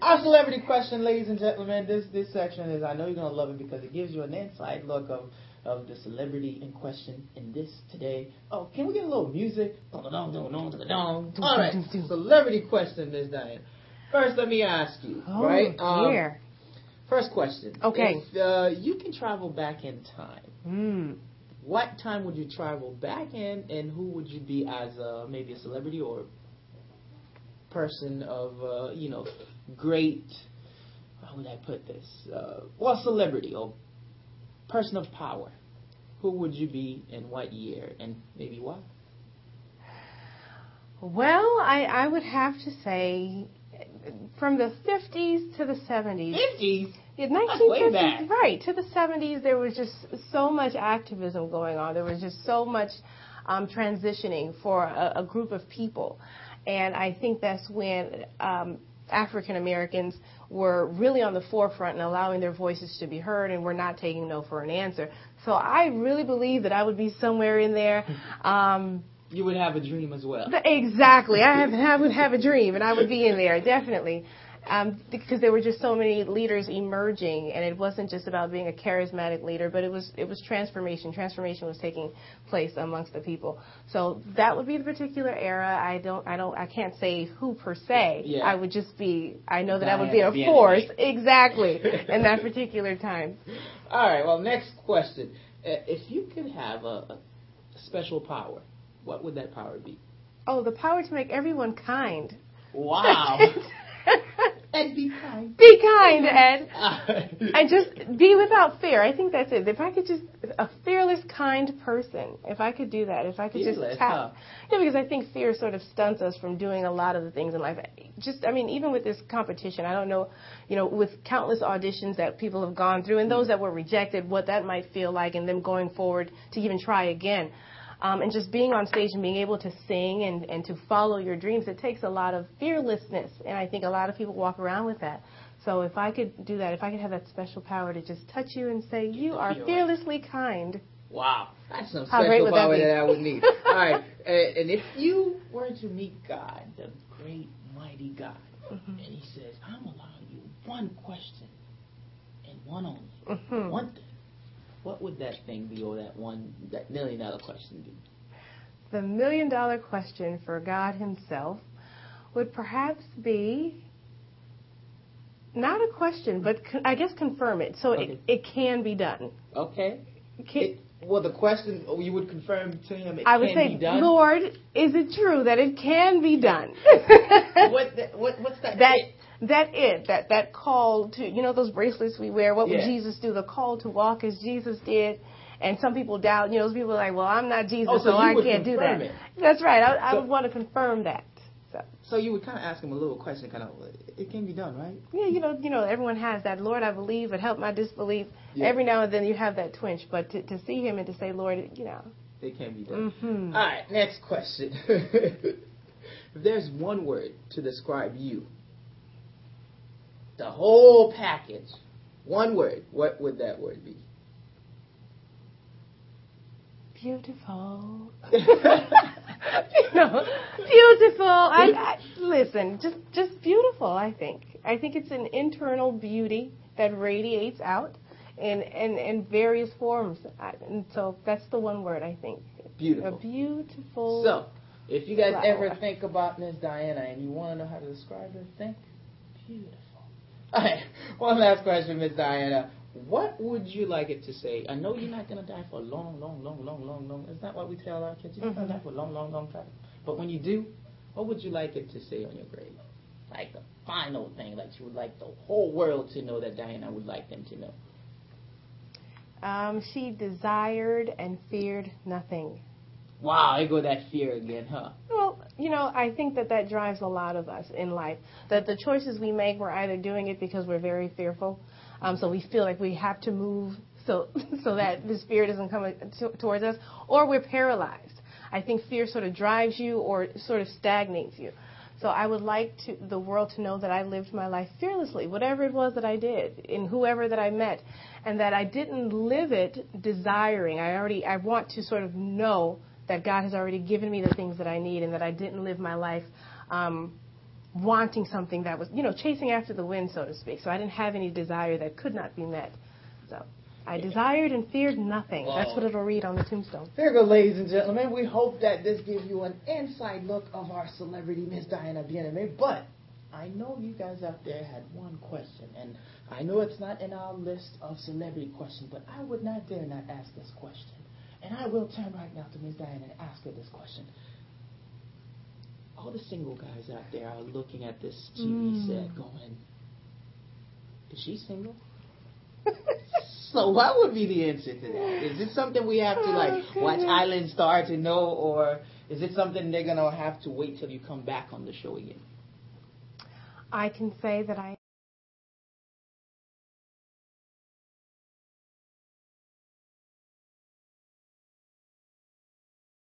Our celebrity question, ladies and gentlemen, this section is, I know you're going to love it because it gives you an inside look of the celebrity in question in this today. Oh, can we get a little music? All right, celebrity question, Ms. Diane. First, let me ask you, right? Dear. First question. Okay. If you can travel back in time, what time would you travel back in, and who would you be as maybe a celebrity or person of, great, how would I put this? Celebrity or person of power. Who would you be in what year and maybe why? Well, I would have to say from the 50s to the 70s. 50s? Yeah, way back. Right, to the 70s, there was just so much activism going on. There was just so much transitioning for a group of people. And I think that's when African Americans were really on the forefront and allowing their voices to be heard, and were not taking no for an answer. So I really believe that I would be somewhere in there. You would have a dream as well. Exactly. I would have a dream, and I would be in there, definitely. Because there were just so many leaders emerging, and it wasn't just about being a charismatic leader, but it was transformation. Transformation was taking place amongst the people. So that would be the particular era. I can't say who per se. Yeah. I would just be. I know that I would be a force, exactly, in that particular time. All right. Well, next question: if you could have a special power, what would that power be? Oh, the power to make everyone kind. Wow. And be kind. Be kind, Ed. And just be without fear. I think that's it. If I could just, a fearless, kind person, if I could do that, if I could just tap. Yeah, because I think fear sort of stunts us from doing a lot of the things in life. Even with this competition, I don't know, with countless auditions that people have gone through and those that were rejected, what that might feel like, and them going forward to even try again. And just being on stage and being able to sing and to follow your dreams, it takes a lot of fearlessness. And I think a lot of people walk around with that. So if I could do that, if I could have that special power to just touch you and say, you are fearlessly kind. Wow. That's some special power that I would need. All right. And if you were to meet God, the great, mighty God, and he says, I'm allowing you one question and one only, one thing. What would that thing be, or that $1 million question be? The $1 million question for God himself would perhaps be not a question, but I guess confirm it. So it can be done. Okay. The question, you would confirm to him it I would can say, be done? Lord, is it true that it can be done? What's that? That call to, those bracelets we wear, what would Jesus do? The call to walk as Jesus did. And some people doubt, those people are like, well, I'm not Jesus, so I can't do that. That's right. I would want to confirm that. So you would kind of ask him a little question, it can be done, right? Yeah, everyone has that. Lord, I believe, but help my disbelief. Yeah. Every now and then you have that twinge, but to see him and to say, Lord, it can be done. All right, next question. If there's one word to describe you, the whole package, one word, what would that word be? Beautiful. Beautiful. Listen, just beautiful, I think. I think it's an internal beauty that radiates out in various forms. And so that's the one word, I think. Beautiful. A beautiful. So, if you guys flower. ever think about Ms. Diana and you want to know how to describe her, think beautiful. All right, one last question, Ms. Diana. What would you like it to say? I know you're not going to die for a long. Is that what we tell our kids? You're not going to die for a long time. But when you do, what would you like it to say on your grave? Like the final thing, like you would like the whole world to know that Diana would like them to know. She desired and feared nothing. Wow, I go that fear again, huh? Well, I think that drives a lot of us in life. That the choices we make, we're either doing it because we're very fearful. So we feel like we have to move so that the fear doesn't come towards us, or we're paralyzed. I think fear sort of drives you or sort of stagnates you. So I would like the world to know that I lived my life fearlessly, whatever it was that I did, in whoever that I met, and that I didn't live it desiring. I want to sort of know that God has already given me the things that I need, and that I didn't live my life wanting something that was, chasing after the wind, so to speak. So I didn't have any desire that could not be met. So I desired and feared nothing. Wow. That's what it'll read on the tombstone. There you go, ladies and gentlemen. We hope that this gives you an inside look of our celebrity, Miss Diana Bien-Aime. But I know you guys out there had one question, and I know it's not in our list of celebrity questions, but I would not dare not ask this question. And I will turn right now to Miss Diana and ask her this question. All the single guys out there are looking at this TV set going, is she single? So what would be the answer to that? Is it something we have to watch Island Star to know, or is it something they're going to have to wait till you come back on the show again? I can say that I